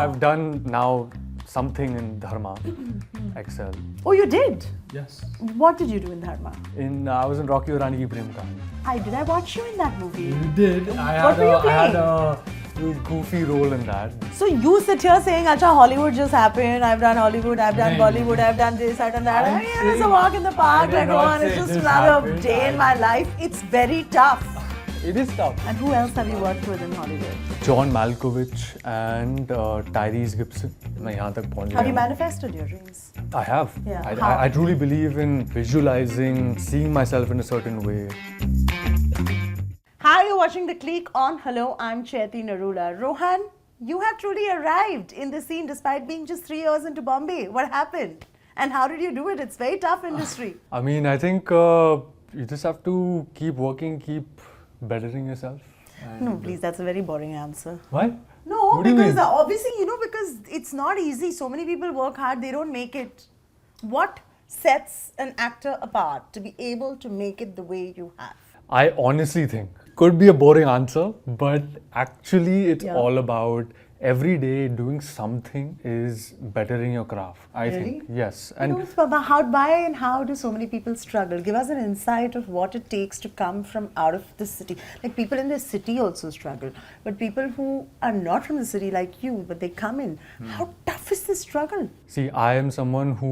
I've done now something in Dharma XL. Oh, you did? Yes. What did you do in Dharma? I was in Rocky Aur Rani Ki Prem Kahan. Did I watch you in that movie? You did. What were you I had playing? a goofy role in that. So you sit here saying, Acha, Hollywood just happened, I've done Hollywood, I've done No. Bollywood, I've done this, I've done that. I'm I mean, it's a saying- walk in the park, I did like not Rohan, it's say just this another happened. day in my life. It's very tough. It is tough. And who else have you worked with in Hollywood? John Malkovich and Tyrese Gibson. मैं यहाँ तक पहुँच Have you गया हूँ. manifested your dreams? I have. Yeah. I, How? I truly believe in visualizing, seeing myself in a certain way. Hi, you're watching The Clique on Hello, I'm Chaiti Narula. Rohan, you have truly arrived in the scene despite being just 3 years into Bombay. What happened? And how did you do it? It's very tough industry. I mean, I think you just have to keep working, keep bettering yourself. No, please, that's a very boring answer. Why? No, What do you because mean? obviously, because it's not easy. So many people work hard, they don't make it. What sets an actor apart to be able to make it the way you have? I honestly think could be a boring answer, but actually it's Yeah. all about every day doing something is bettering your craft. I Really? think yes, And why and how do so many people struggle? Give us an insight of what it takes to come from out of the city. Like people in the city also struggle, but people who are not from the city like you, but they come in. How tough is this struggle? see, I am someone who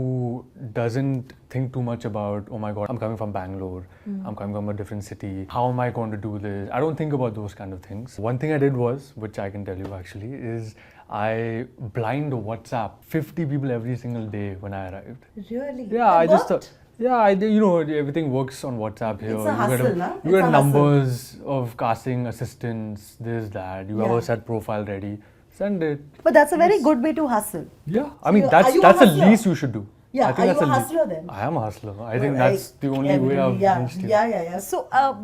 doesn't think too much about, oh my god, I'm coming from Bangalore, I'm coming from a different city, how am I going to do this? I don't think about those kind of things. One thing I did was, which I can tell you actually, is I blind WhatsApp 50 people every single day when I arrived. Really? Yeah, I just thought. Yeah, I did. Everything works on WhatsApp here. It's a hustle, na? You It's get a numbers of casting assistants, this, that. You have Yeah. a set profile ready. Send it. But that's a very good way to hustle. Yeah, I mean are that's you a that's the hustler? least you should do. Yeah, I think are that's you a the hustler then? I am a hustler. I think that's the only way I've reached here. Yeah. So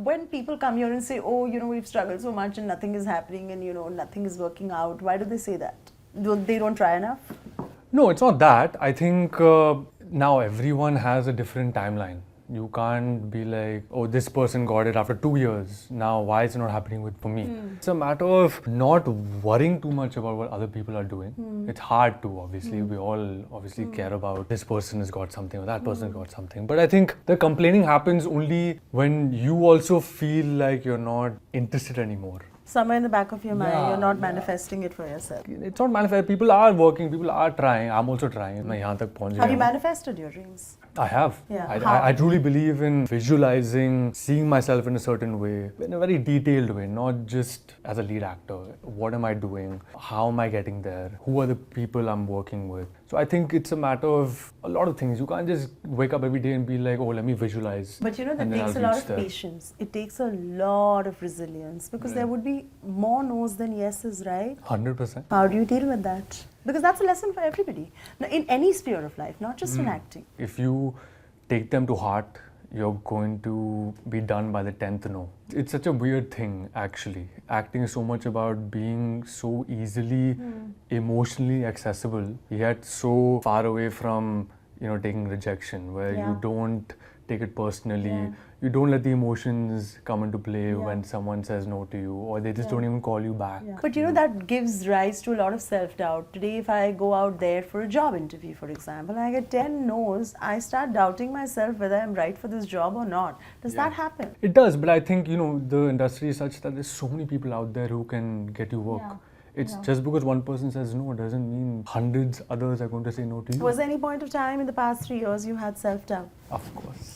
when people come here and say, oh, we've struggled so much and nothing is happening and nothing is working out, why do they say that? They don't try enough? No, it's not that. I think now everyone has a different timeline. You can't be like, oh, this person got it after 2 years. Now, why is it not happening for me? It's a matter of not worrying too much about what other people are doing. It's hard to, obviously. We all obviously care about this person has got something or that person has got something. But I think the complaining happens only when you also feel like you're not interested anymore. Somewhere in the back of your mind, Yeah, you're not yeah. manifesting it for yourself. It's not manifest. People are working, people are trying. I'm also trying. मैं यहाँ तक पहुँच Have गया you हूँ. manifested your dreams? I have. Yeah, how? I truly believe in visualizing, seeing myself in a certain way, in a very detailed way, not just as a lead actor. What am I doing? How am I getting there? Who are the people I'm working with? So I think it's a matter of a lot of things. You can't just wake up every day and be like, oh, let me visualize. But that and then takes I'll a lot reach of there. patience. It takes a lot of resilience because there would be more no's than yeses, right? 100%. How do you deal with that? Because that's a lesson for everybody. Now, in any sphere of life, not just in acting. If you take them to heart, you're going to be done by the 10th no. It's such a weird thing, actually. Acting is so much about being so easily emotionally accessible, yet so far away from, taking rejection, where Yeah. you don't take it personally. Yeah. You don't let the emotions come into play Yeah. when someone says no to you, or they just don't even call you back. But that gives rise to a lot of self-doubt. Today, if I go out there for a job interview, for example, I get 10 no's, I start doubting myself whether I'm right for this job or not. Does that happen? It does, but I think, the industry is such that there's so many people out there who can get you work. Yeah. It's just because one person says no doesn't mean hundreds others are going to say no to you. Was there any point of time in the past 3 years you had self-doubt? Of course.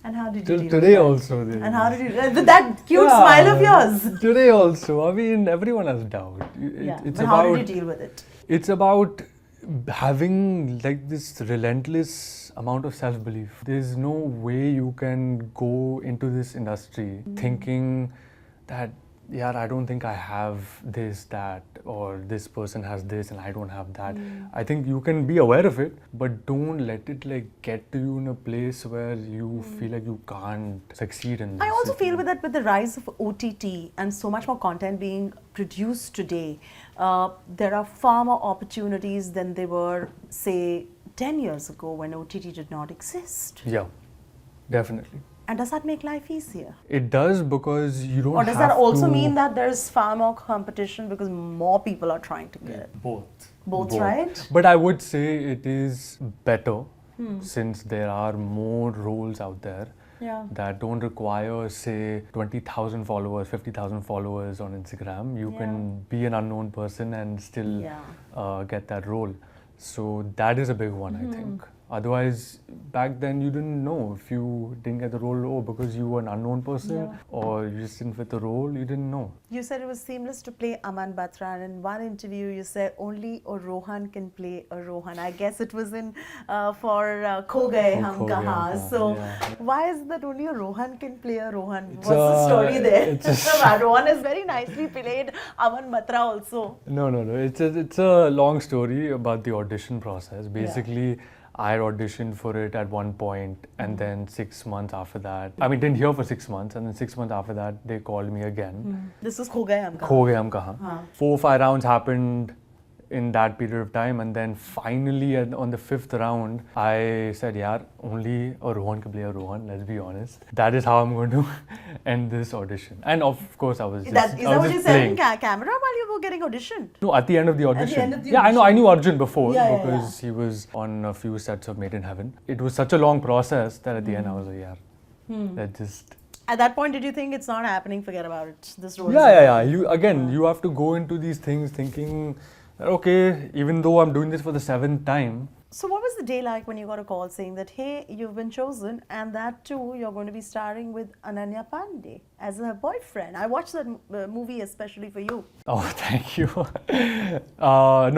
And how did you Till deal today with that? also. And how did you... With that cute smile of yours. Today also. I mean, everyone has doubt. But how did you deal with it? It's about having like this relentless amount of self-belief. There's no way you can go into this industry thinking that, yeah, I don't think I have this, that, or this person has this and I don't have that. I think you can be aware of it, but don't let it get to you in a place where you feel like you can't succeed in this. I also feel with the rise of OTT and so much more content being produced today, there are far more opportunities than there were, say, 10 years ago when OTT did not exist. Yeah, definitely. And does that make life easier? It does, because you don't Or does have that also to- mean that there's far more competition because more people are trying to get it? Both. Both, right? But I would say it is better since there are more roles out there that don't require, say, 20,000 followers, 50,000 followers on Instagram. You can be an unknown person and still get that role. So that is a big one, I think. Otherwise, back then you didn't know if you didn't get the role because you were an unknown person or you just didn't fit the role, you didn't know. You said it was seamless to play Aman Batra, and in one interview you said only a Rohan can play a Rohan. I guess it was in for Kho Gaye Hum Kahan. So why is it that only a Rohan can play a Rohan? What's the story there? Rohan has very nicely played Aman Batra also. No. It's a long story about the audition process. Basically, I had auditioned for it at one point, and then 6 months after that, I mean, didn't hear for 6 months, and then 6 months after that, they called me again. This was Kho Gaye Hum Kahan. Kho Gaye Hum Kahan. 4 or 5 rounds happened in that period of time, and then finally on the 5th round, I said, "Yaar, only a Rohan can play a Rohan. Let's be honest. That is how I'm going to end this audition." And of course, I was just Is that what you said in camera while you were getting auditioned? No, at the end of the audition. At the end of the yeah, audition. I knew Arjun before because he was on a few sets of Made in Heaven. It was such a long process that at the end I was like, "Yeah, let's just." At that point, did you think it's not happening? Forget about it. This role. Yeah. You have to go into these things thinking, okay, even though I'm doing this for the 7th time. So what was the day like when you got a call saying that, hey, you've been chosen, and that too, you're going to be starring with Ananya Pandey as her boyfriend? I watched that movie especially for you. Oh, thank you.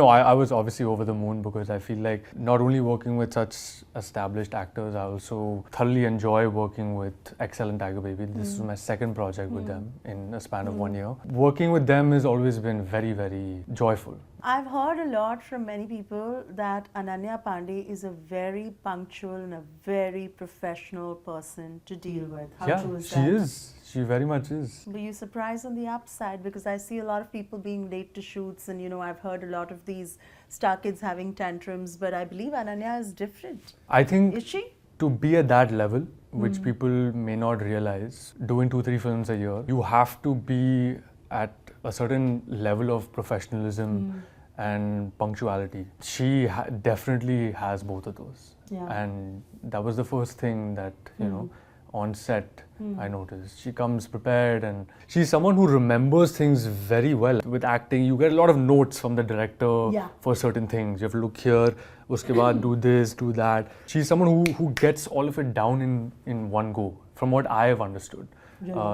No, I was obviously over the moon because I feel like not only working with such established actors, I also thoroughly enjoy working with Excel and Tiger Baby. This is my 2nd project with them in a span of 1 year. Working with them has always been very, very joyful. I've heard a lot from many people that Ananya Pandey is a very punctual and a very professional person to deal with. How true is that? She is. She very much is. Were you surprised on the upside? Because I see a lot of people being late to shoots, and I've heard a lot of these star kids having tantrums, but I believe Ananya is different. I think. Is she? To be at that level, which people may not realize, doing 2-3 films a year, you have to be at a certain level of professionalism and punctuality. She definitely has both of those. And that was the first thing that, on set, I noticed. She comes prepared, and she's someone who remembers things very well. With acting, you get a lot of notes from the director for certain things. You have to look here, uske baad do this, do that. She's someone who gets all of it down in one go, from what I have understood.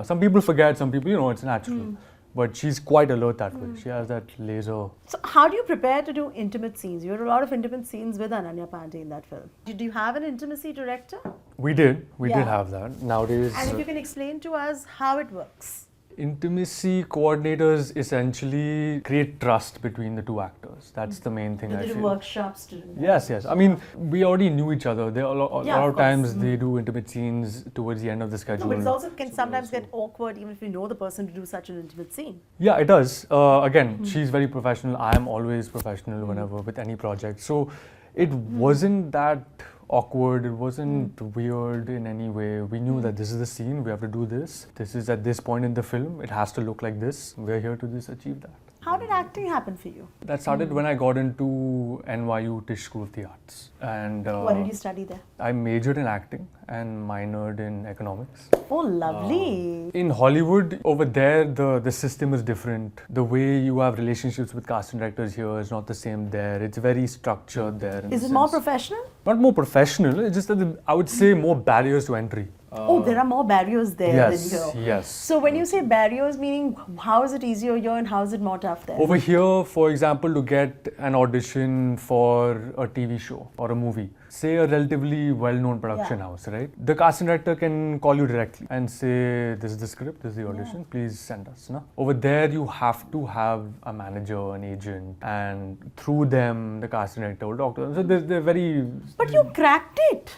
Some people forget, some people, it's natural. But she's quite alert that way. She has that laser. So how do you prepare to do intimate scenes? You had a lot of intimate scenes with Ananya Pandey in that film. Did you have an intimacy director? We did. We did have that. Nowadays... And if you can explain to us how it works. Intimacy coordinators essentially create trust between the two actors. That's the main thing, I feel. Do workshops to do that? Yes. I mean, we already knew each other. There are a lot of times they do intimate scenes towards the end of the schedule. No, but it also can sometimes get awkward even if you know the person to do such an intimate scene. Yeah, it does. Again, she's very professional. I am always professional whenever with any project. So it wasn't that awkward, it wasn't weird in any way. We knew that this is the scene, we have to do this. This is at this point in the film, it has to look like this. We're here to just achieve that. How did acting happen for you? That started when I got into NYU Tisch School of the Arts. And what did you study there? I majored in acting and minored in economics. Oh, lovely. In Hollywood, over there, the system is different. The way you have relationships with casting directors here is not the same there. It's very structured there. Is it more professional? Not more professional, it's just that I would say more barriers to entry. There are more barriers there than here. Yes. So when you say barriers, meaning how is it easier here and how is it more tough there? Over here, for example, to get an audition for a TV show or a movie, say a relatively well-known production house, right? The casting director can call you directly and say, this is the script, this is the audition, please send us. No? Over there, you have to have a manager, an agent, and through them, the casting director will talk to them. So they're very... But you cracked it.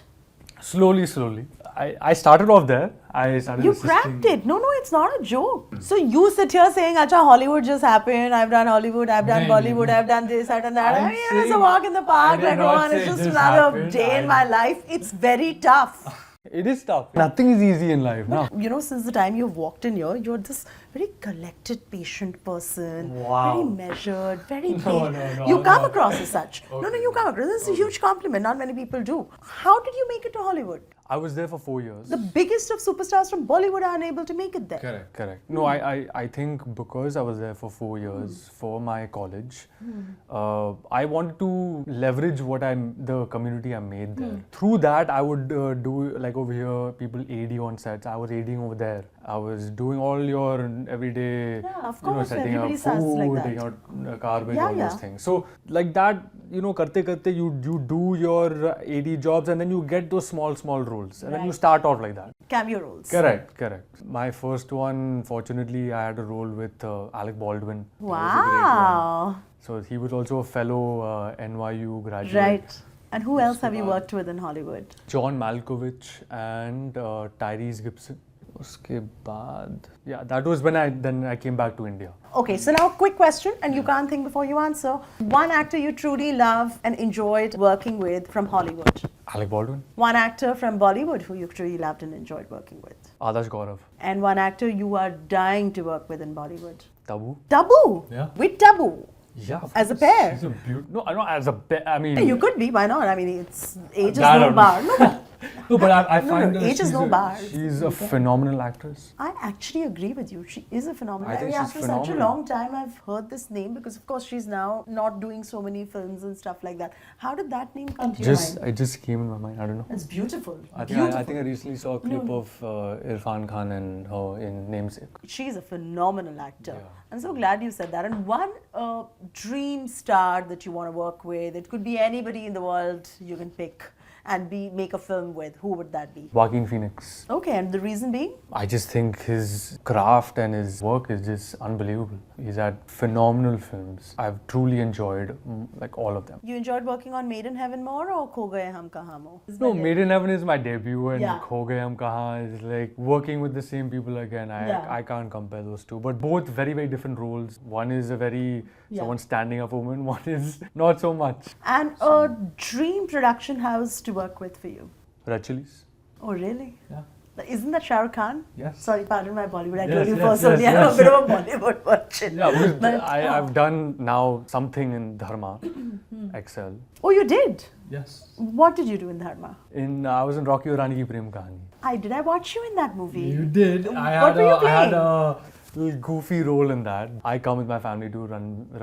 Slowly. I started off there. You cracked it. No, it's not a joke. So you sit here saying, Acha, Hollywood just happened. I've done Hollywood, I've done Bollywood, I've done this, I've done that. I mean, it's a walk in the park, like Rohan, it's just another day in my life. It's very tough. It is tough. Nothing is easy in life now. Since the time you've walked in here, you're this very collected, patient person. Wow. Very measured, very No, you come no. across as such. No, you come across. This is a huge compliment. Not many people do. How did you make it to Hollywood? I was there for 4 years. The biggest of superstars from Bollywood are unable to make it there. Correct. No, I think because I was there for 4 years for my college, I wanted to leverage the community I made there. Through that, I would do, like over here, people AD on sets. I was ADing over there. I was doing all your everyday, of course, setting up everybody starts food, like that. taking out garbage, all those things. So like that, karte you do your AD jobs and then you get those small roles and then you start off like that. Cameo roles. Correct. My first one, fortunately, I had a role with Alec Baldwin. Wow. So he was also a fellow NYU graduate. Right. And who else have you worked with in Hollywood? John Malkovich and Tyrese Gibson. Uske baad, that was when I came back to India. Okay, so now quick question, and you can't think before you answer. One actor you truly love and enjoyed working with from Hollywood. Alec Baldwin. One actor from Bollywood who you truly loved and enjoyed working with. Adarsh Gaurav. And one actor you are dying to work with in Bollywood. Tabu. Tabu? Yeah. With Tabu? Yeah. As a pair? She's no, not as a pair. I mean, You could be, why not? I mean, it's age is That I no don't bar. know. No, No, but I find her, age is no bar. she's a phenomenal actress. I actually agree with you. She is a phenomenal. I think she's after such a phenomenal. long time, I've heard this name because, of course, she's now not doing so many films and stuff like that. How did that name come to your mind? It just came in my mind. I don't know. It's beautiful. I think I recently saw a clip of Irfan Khan and her in Namesake. She's a phenomenal actor. Yeah. I'm so glad you said that. And one dream star that you want to work with, it could be anybody in the world you can pick and make a film with. Who would that be? Joaquin Phoenix. Okay, and the reason being? I just think his craft and his work is just unbelievable. He's had phenomenal films. I've truly enjoyed like all of them. You enjoyed working on Made in Heaven more or Kho Gaye Hum Kahan more? No, Made in Heaven is my debut and Yeah. Kho Gaye Hum Kahan is like working with the same people again. I can't compare those two. But both very, very different roles. One is a very someone standing up woman, one is not so much. And a dream production house to work with for you? Red Chillies. Oh, really? Yeah. Isn't that Shah Rukh Khan? Yes. Sorry, pardon my Bollywood. I Yes, told you yes, first yes, only I'm yes. a bit of a Bollywood virgin. Yeah, because But, I've done now something in Dharma XL. Oh, you did? Yes. What did you do in Dharma? I was in Rocky Aur Rani Ki Prem Kahani. I watch you in that movie. You did. What were you I playing? had a little goofy role in that. I come with my family to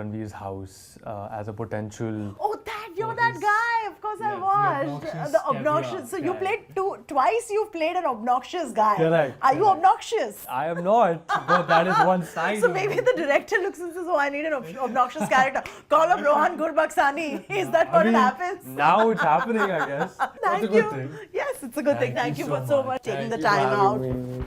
Ranveer's house as a potential. Oh, you're that guy. Of course, I watched. The obnoxious. So you played twice. You've played an obnoxious guy. Correct. Are you obnoxious? I am not, but that is one side. So maybe the director looks and says, "Oh, I need an obnoxious character. Call up Rohan Gurbaxani." Is that what happens? Now it's happening, I guess. Thank That's a you. good thing. Yes, it's a good thing. Thank you for so much taking the Thank you for time having out. me.